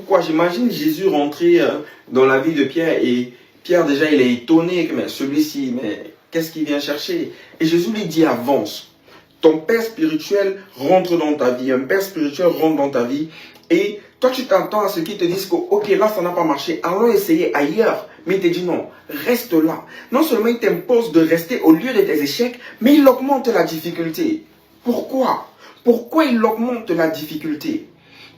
quoi? J'imagine Jésus rentrer dans la vie de Pierre et Pierre déjà il est étonné, mais celui-ci, mais qu'est-ce qu'il vient chercher? Et Jésus lui dit avance. Ton père spirituel rentre dans ta vie, un père spirituel rentre dans ta vie et toi tu t'attends à ce qu'ils te disent que ok là ça n'a pas marché, allons essayer ailleurs. Mais il te dit non, reste là. Non seulement il t'impose de rester au lieu de tes échecs, mais il augmente la difficulté. Pourquoi? Pourquoi il augmente la difficulté?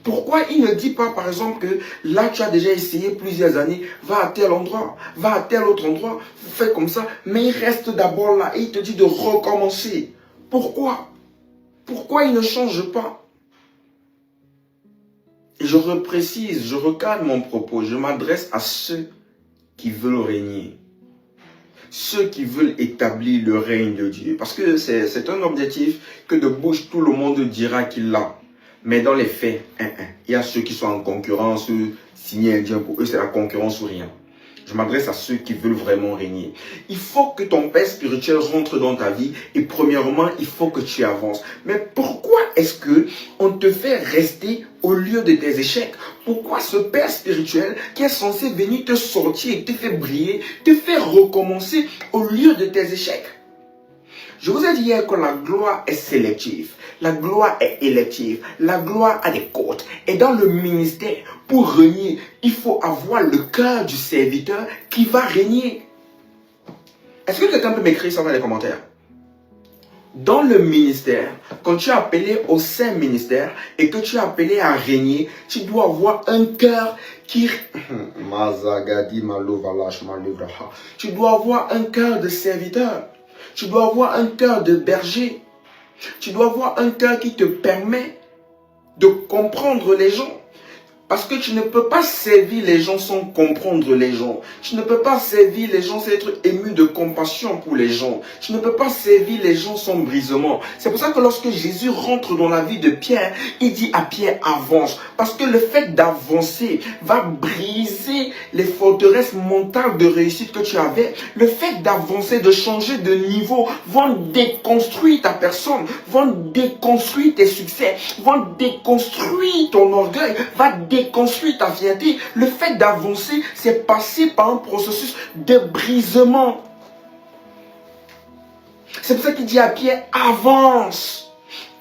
Pourquoi il ne dit pas, par exemple, que là, tu as déjà essayé plusieurs années, va à tel endroit, va à tel autre endroit, fais comme ça, mais il reste d'abord là et il te dit de recommencer. Pourquoi? Pourquoi il ne change pas? Et je reprécise, je recadre mon propos, je m'adresse à ceux qui veulent régner. Ceux qui veulent établir le règne de Dieu. Parce que c'est un objectif que de bouche tout le monde dira qu'il l'a. Mais dans les faits, il y a ceux qui sont en concurrence, signer un Dieu pour eux c'est la concurrence ou rien. Je m'adresse à ceux qui veulent vraiment régner. Il faut que ton père spirituel rentre dans ta vie et premièrement, il faut que tu avances. Mais pourquoi est-ce que on te fait rester au lieu de tes échecs? Pourquoi ce père spirituel qui est censé venir te sortir et te faire briller, te fait recommencer au lieu de tes échecs? Je vous ai dit hier que la gloire est sélective, la gloire est élective, la gloire a des côtes. Et dans le ministère, pour régner, il faut avoir le cœur du serviteur qui va régner. Est-ce que quelqu'un peut m'écrire ça dans les commentaires? Dans le ministère, quand tu es appelé au saint ministère et que tu es appelé à régner, tu dois avoir un cœur qui... Tu dois avoir un cœur de serviteur. Tu dois avoir un cœur de berger. Tu dois avoir un cœur qui te permet de comprendre les gens. Parce que tu ne peux pas servir les gens sans comprendre les gens. Tu ne peux pas servir les gens sans être ému de compassion pour les gens. Tu ne peux pas servir les gens sans brisement. C'est pour ça que lorsque Jésus rentre dans la vie de Pierre, il dit à Pierre avance. Parce que le fait d'avancer va briser les forteresses mentales de réussite que tu avais. Le fait d'avancer, de changer de niveau, vont déconstruire ta personne, vont déconstruire tes succès, vont déconstruire ton orgueil, va déconstruire ta fierté. Le fait d'avancer, c'est passer par un processus de brisement. C'est pour ça qu'il dit à Pierre, avance,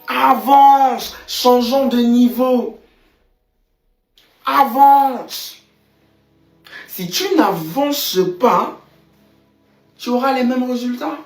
avance, changeons de niveau, avance. Si tu n'avances pas, tu auras les mêmes résultats.